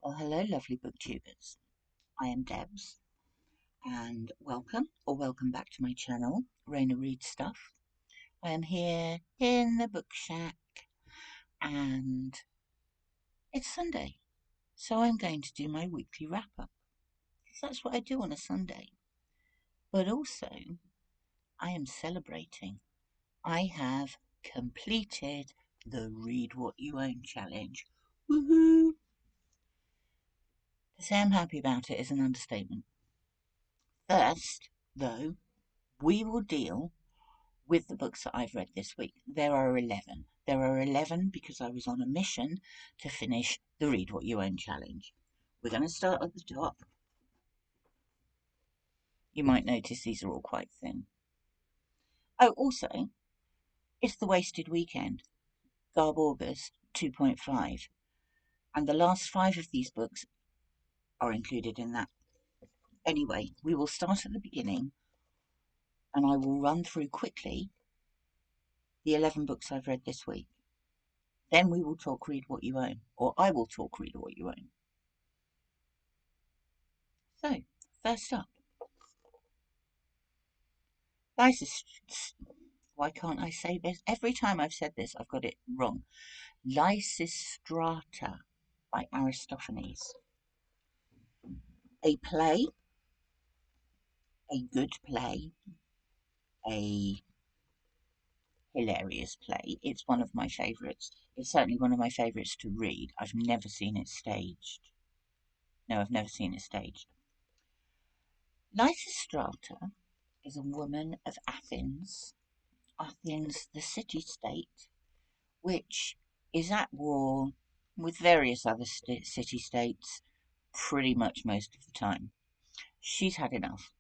Well, hello, lovely booktubers. I am Debs, and welcome back to my channel, Raina Reads Stuff. I am here in the book shack, and it's Sunday, so I'm going to do my weekly wrap up. That's what I do on a Sunday. But also, I am celebrating. I have completed the Read What You Own challenge. Woohoo! To say I'm happy about it is an understatement. First, though, we will deal with the books that I've read this week. There are 11. There are 11 because I was on a mission to finish the Read What You Own challenge. We're going to start at the top. You might notice these are all quite thin. Oh, also, it's the Wasted Weekend, Garb August 2.5. And the last 5 of these books are included in that. Anyway, we will start at the beginning and I will run through quickly the 11 books I've read this week. Then we will talk Read What You Own, or I will talk Read What You Own. So, first up, why can't I say this? Every time I've said this, I've got it wrong. Lysistrata by Aristophanes. A play, a good play, a hilarious play. It's one of my favourites. It's certainly one of my favourites to read. I've never seen it staged. No, I've never seen it staged. Lysistrata is a woman of Athens. Athens, the city-state, which is at war with various other city-states pretty much most of the time. She's had enough.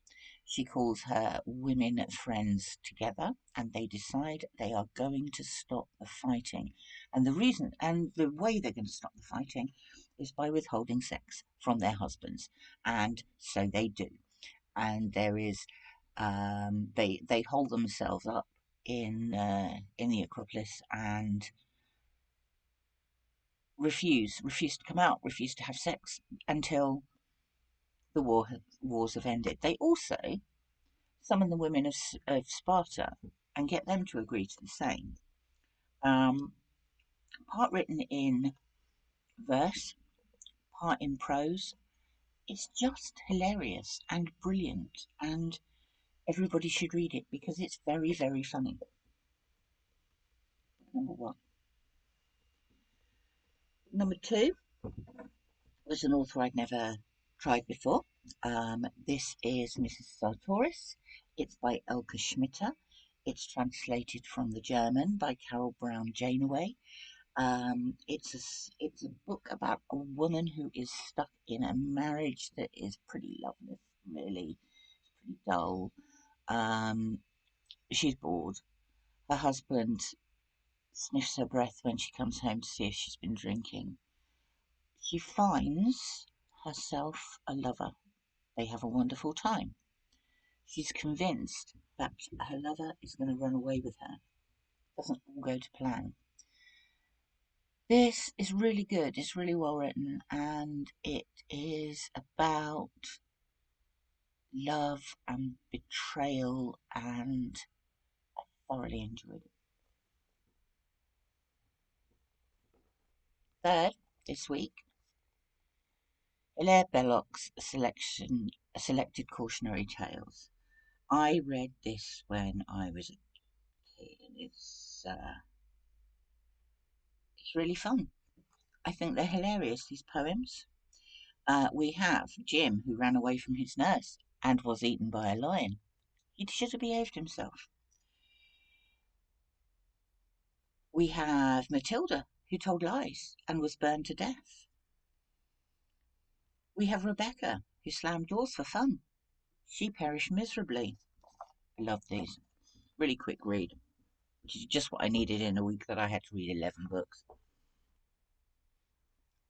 She calls her women friends together and they decide they are going to stop the fighting. And the way they're going to stop the fighting is by withholding sex from their husbands. And so they do. And there is, they hold themselves up in the Acropolis and refuse to come out, refuse to have sex until the wars have ended. They also summon the women of Sparta and get them to agree to the same. Part written in verse, part in prose. It's just hilarious and brilliant, and everybody should read it because it's very, very funny. Number 1. Number 2 was an author I'd never tried before. This is Mrs. Sarotoris. It's by Elke Scmitter. It's translated from the German by Carol Brown Janeway. It's a book about a woman who is stuck in a marriage that is pretty loveless, really. It's pretty dull. She's bored. Her husband sniffs her breath when she comes home to see if she's been drinking. She finds herself a lover. They have a wonderful time. She's convinced that her lover is going to run away with her. Doesn't all go to plan. This is really good. It's really well written, and it is about love and betrayal, and I thoroughly enjoyed it. Third, this week, Hilaire Belloc's selected cautionary tales. I read this when I was a kid, and it's really fun. I think they're hilarious, these poems. We have Jim, who ran away from his nurse and was eaten by a lion. He should have behaved himself. We have Matilda, who told lies and was burned to death. We have Rebecca, who slammed doors for fun. She perished miserably. I love these. Really quick read, which is just what I needed in a week that I had to read 11 books.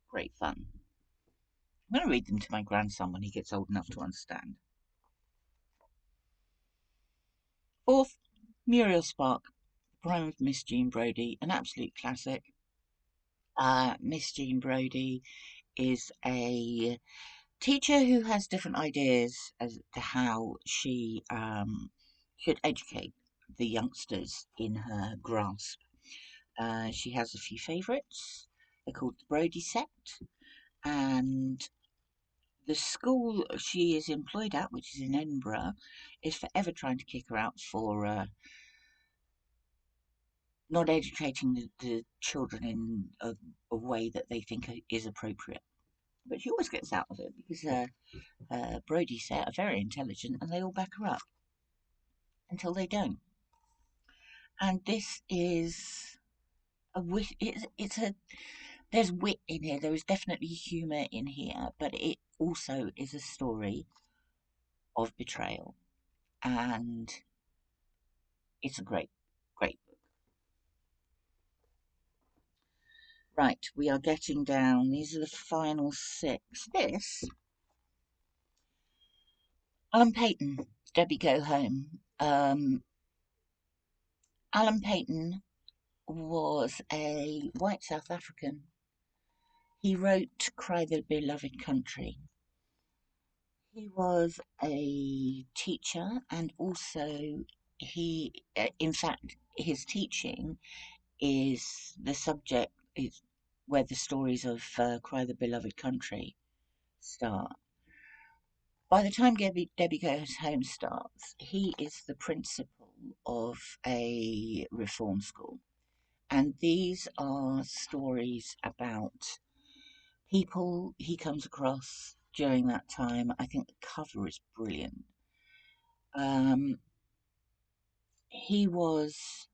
Great fun. I'm going to read them to my grandson when he gets old enough to understand. Fourth, Muriel Spark, The Prime of Miss Jean Brodie, an absolute classic. Miss Jean Brodie is a teacher who has different ideas as to how she should educate the youngsters in her grasp. She has a few favourites. They're called the Brodie set, and the school she is employed at, which is in Edinburgh, is forever trying to kick her out for not educating the children in a way that they think is appropriate. But she always gets out of it because Brodie set are very intelligent and they all back her up until they don't. And this is it's a there's wit in here. There is definitely humour in here, but it also is a story of betrayal, and it's a great, great book. Right, we are getting down. These are the final 6. This, Payton, Debbie Go Home. Payton was a white South African. He wrote Cry the Beloved Country. He was a teacher, and also in fact, his teaching is the subject, is where the stories of Cry the Beloved Country start. By the time Debbie Goes Home starts, he is the principal of a reform school. And these are stories about people he comes across during that time. I think the cover is brilliant. He was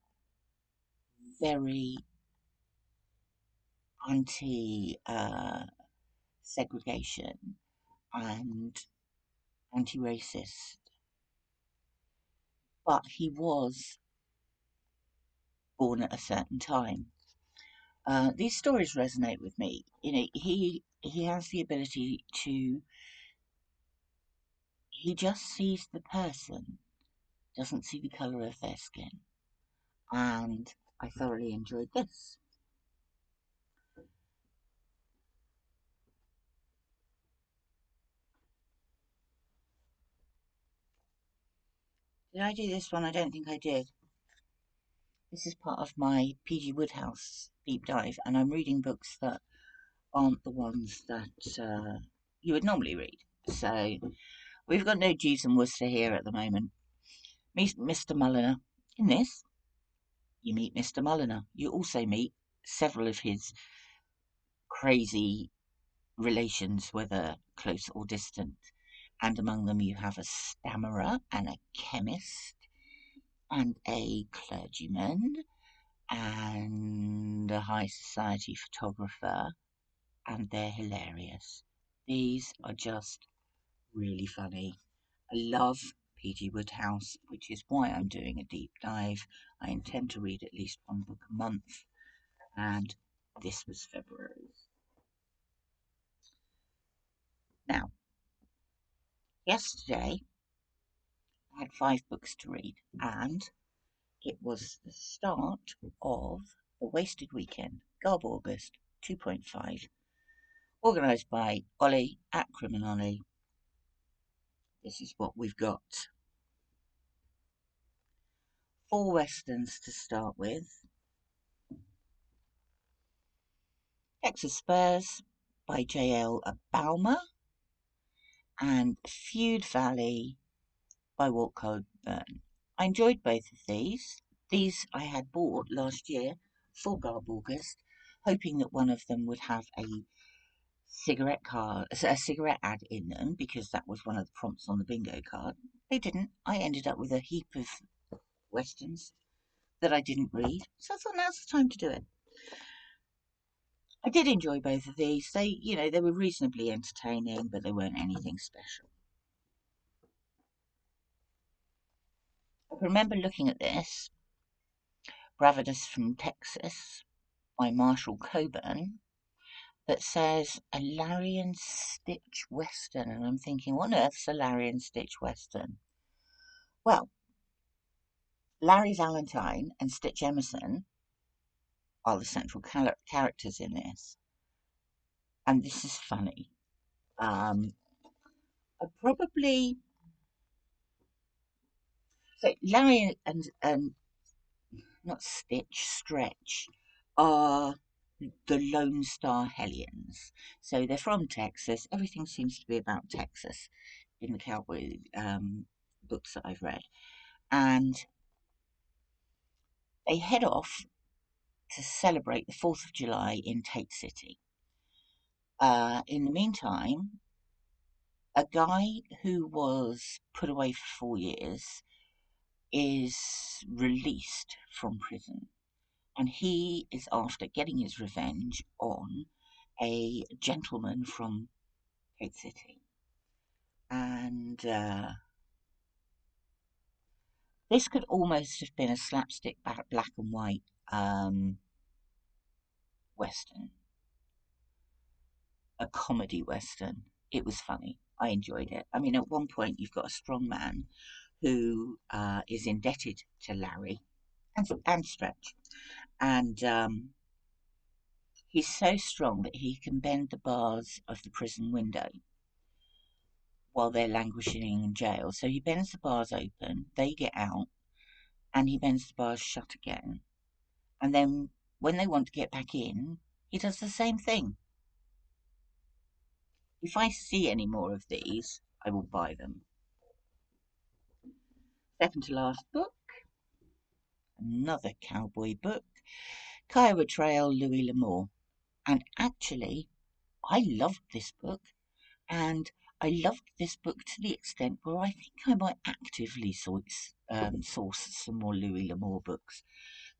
very anti segregation and anti racist, but he was born at a certain time. These stories resonate with me. He has the ability to. He just sees the person, doesn't see the colour of their skin, and I thoroughly enjoyed this. Did I do this one? I don't think I did. This is part of my PG Wodehouse deep dive, and I'm reading books that aren't the ones that you would normally read. So we've got no Jeeves and Worcester here at the moment. Meet Mr. Mulliner. In this, you meet Mr. Mulliner. You also meet several of his crazy relations, whether close or distant. And among them, you have a stammerer and a chemist and a clergyman and a high society photographer, and they're hilarious. These are just really funny. I love P.G. Wodehouse, which is why I'm doing a deep dive. I intend to read at least one book a month, and this was February's. Now, yesterday I had 5 books to read, and it was the start of the Wasted Weekend, Garb August 2.5, organised by Olly at Criminale. This is what we've got. 4 westerns to start with. Texas Spurs by J.L. Bouma and Feud Valley by Walt Coburn. I enjoyed both of these. These I had bought last year for Garb August, hoping that one of them would have a cigarette ad in them, because that was one of the prompts on the bingo card. They didn't. I ended up with a heap of westerns that I didn't read, so I thought now's the time to do it. I did enjoy both of these. They were reasonably entertaining, but they weren't anything special. I remember looking at this, Bravados from Texas by Marshall Coburn, that says a Larry and Stitch Western, and I'm thinking, what on earth's a Larry and Stitch Western? Well, Larry Valentine and Stitch Emerson are the central characters in this. and this is funny. I probably so Larry and not Stitch, Stretch are the Lone Star Hellions. So they're from Texas. Everything seems to be about Texas in the cowboy books that I've read. And they head off to celebrate the 4th of July in Tate City. In the meantime, a guy who was put away for 4 years is released from prison, and he is after getting his revenge on a gentleman from Tate City. And this could almost have been a slapstick black and white western, a comedy western. It was funny. I enjoyed it. I mean, at one point, you've got a strong man who is indebted to Larry and Stretch, and he's so strong that he can bend the bars of the prison window while they're languishing in jail. So he bends the bars open, they get out, and he bends the bars shut again. And then when they want to get back in, he does the same thing. If I see any more of these, I will buy them. Second to last book, another cowboy book, Kiowa Trail, Louis L'Amour. And actually, I loved this book, and I loved this book to the extent where I think I might actively source some more Louis L'Amour books.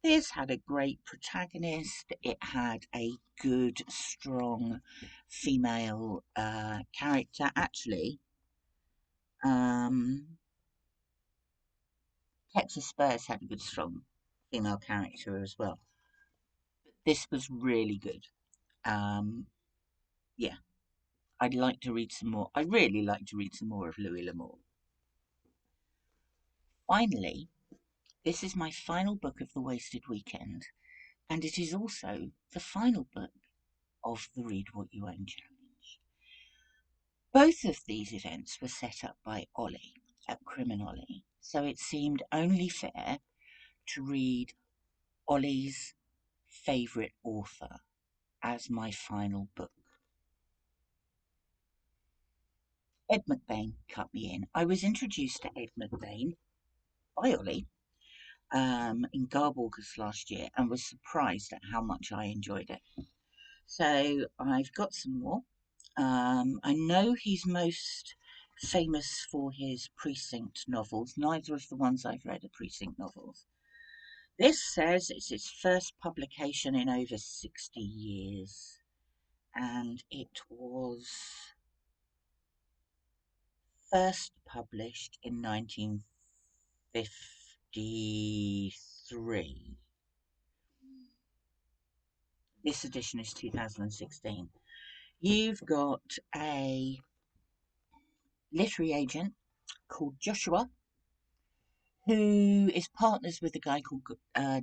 This had a great protagonist. It had a good, strong female character. Actually, Texas Spurs had a good, strong female character as well. This was really good. Um, yeah, I'd like to read some more. I really like to read some more of Louis L'Amour. Finally, this is my final book of the Wasted Weekend, and it is also the final book of the Read What You Own challenge. Both of these events were set up by Olly at Criminolly, so it seemed only fair to read Olly's favourite author as my final book. Ed McBain Cut Me In. I was introduced to Ed McBain by Olly in Garb August last year and was surprised at how much I enjoyed it. So I've got some more. I know he's most famous for his precinct novels. Neither of the ones I've read are precinct novels. This says it's its first publication in over 60 years, and it was first published in 1953. This edition is 2016. You've got a literary agent called Joshua, who is partners with a guy called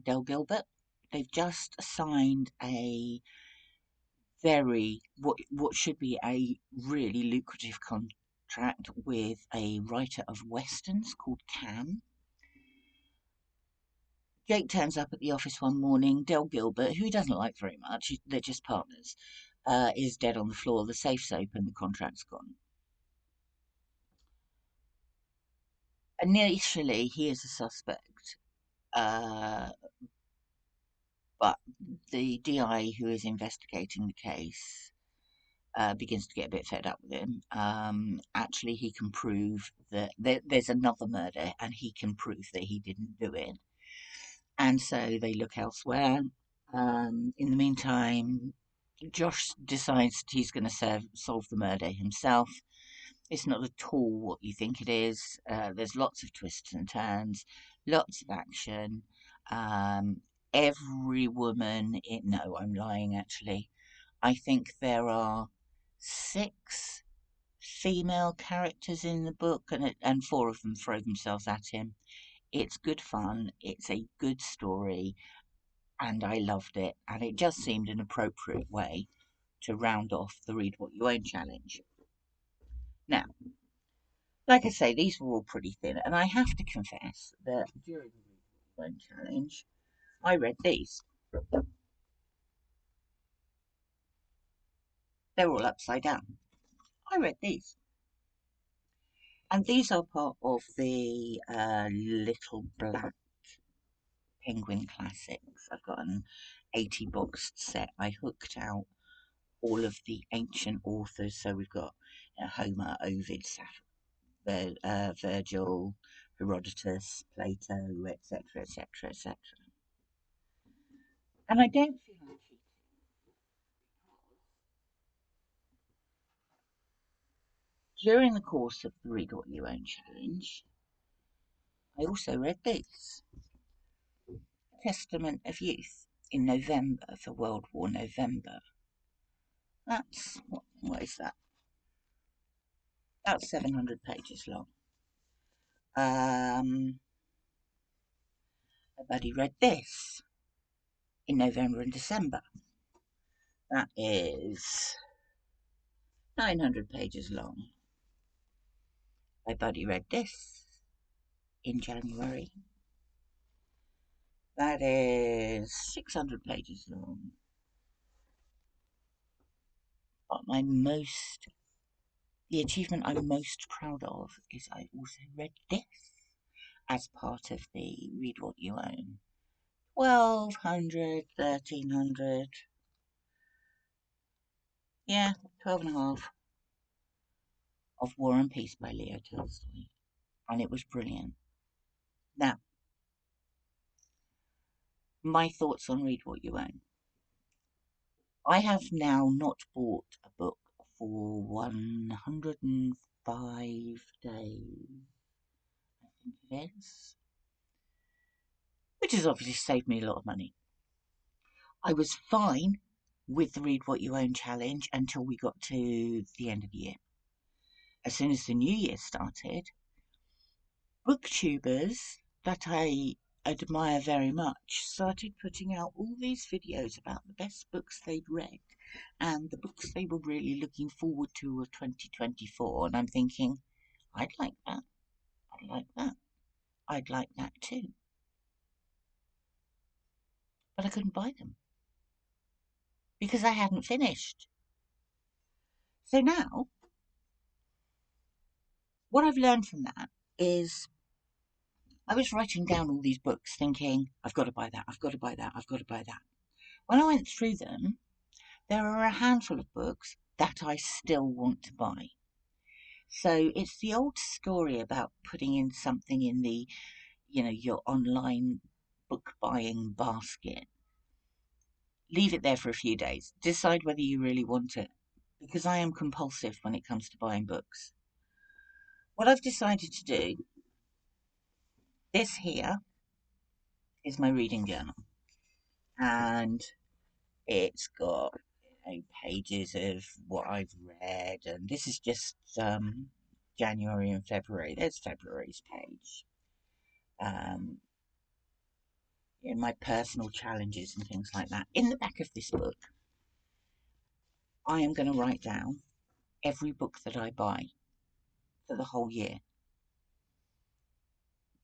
Del Gilbert. They've just signed a what should be a really lucrative contract with a writer of westerns called Cam. Jake turns up at the office one morning. Del Gilbert, who he doesn't like very much, they're just partners, is dead on the floor. The safe's open, the contract's gone. Initially, he is a suspect, but the DI who is investigating the case begins to get a bit fed up with him. Actually, he can prove that there's another murder, and he can prove that he didn't do it. And so they look elsewhere. In the meantime, Josh decides he's going to solve the murder himself. It's not at all what you think it is. There's lots of twists and turns, lots of action. Every woman, no, I'm lying actually. I think there are 6 female characters in the book, and 4 of them throw themselves at him. It's good fun, it's a good story, and I loved it, and it just seemed an appropriate way to round off the Read What You Own challenge. Now, like I say, these were all pretty thin, and I have to confess that during the Read What You Own challenge, I read these. They're all upside down. I read these. And these are part of the Little Black Penguin Classics. I've got an 80-box set. I hooked out all of the ancient authors. So we've got Homer, Ovid, Virgil, Herodotus, Plato, etc., etc., etc. And I don't feel I'm cheating. During the course of the Read What You Own challenge, I also read this, Testament of Youth, in November, for World War November. That's, what is that? About 700 pages long. I bloody read this in November and December. That is 900 pages long. I bloody read this in January. That is 600 pages long. But the achievement I'm most proud of is I also read this as part of the Read What You Own. 1,200, 1,300. Yeah, 12 and a half of War and Peace by Leo Tolstoy. And it was brilliant. Now, my thoughts on Read What You Own. I have now not bought a book for 105 days, I think it is, which has obviously saved me a lot of money. I was fine with the Read What You Own challenge until we got to the end of the year. As soon as the new year started, booktubers that I admire very much started putting out all these videos about the best books they'd read and the books they were really looking forward to of 2024. And I'm thinking, I'd like that. I'd like that. I'd like that too. But I couldn't buy them because I hadn't finished. So now, what I've learned from that is I was writing down all these books thinking, I've got to buy that, I've got to buy that, I've got to buy that. When I went through them, there are a handful of books that I still want to buy. So it's the old story about putting in something in the, your online book buying basket. Leave it there for a few days. Decide whether you really want it, because I am compulsive when it comes to buying books. What I've decided to do, this here is my reading journal, and it's got pages of what I've read, and this is just January and February. There's February's page. In my personal challenges and things like that. In the back of this book, I am going to write down every book that I buy for the whole year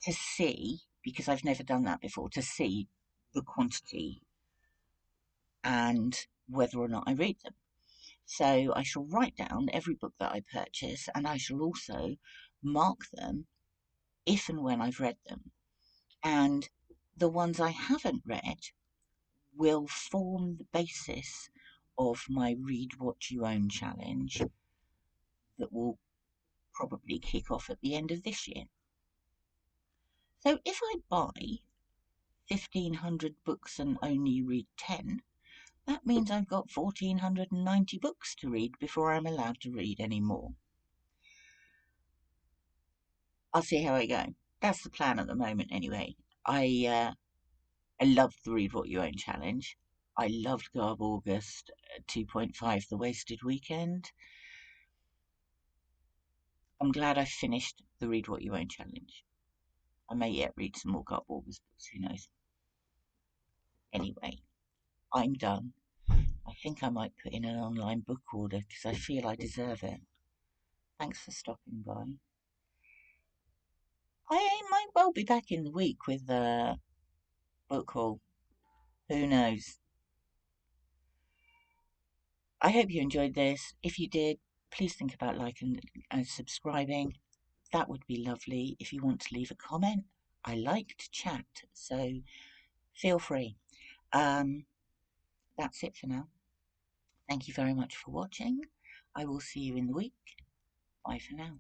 to see, because I've never done that before, to see the quantity and whether or not I read them. So I shall write down every book that I purchase, and I shall also mark them if and when I've read them. And the ones I haven't read will form the basis of my Read What You Own challenge that will probably kick off at the end of this year. So if I buy 1,500 books and only read 10, that means I've got 1,490 books to read before I'm allowed to read any more. I'll see how I go. That's the plan at the moment anyway. I loved the Read What You Own challenge. I loved Garb August 2.5, The Wasted Weekend. I'm glad I finished the Read What You Own challenge. I may yet read some more Garb August books, who knows. Anyway, I'm done. I think I might put in an online book order because I feel I deserve it. Thanks for stopping by. I might well be back in the week with a book haul. Who knows? I hope you enjoyed this. If you did, please think about liking and subscribing. That would be lovely. If you want to leave a comment, I like to chat, so feel free. That's it for now. Thank you very much for watching. I will see you in the week. Bye for now.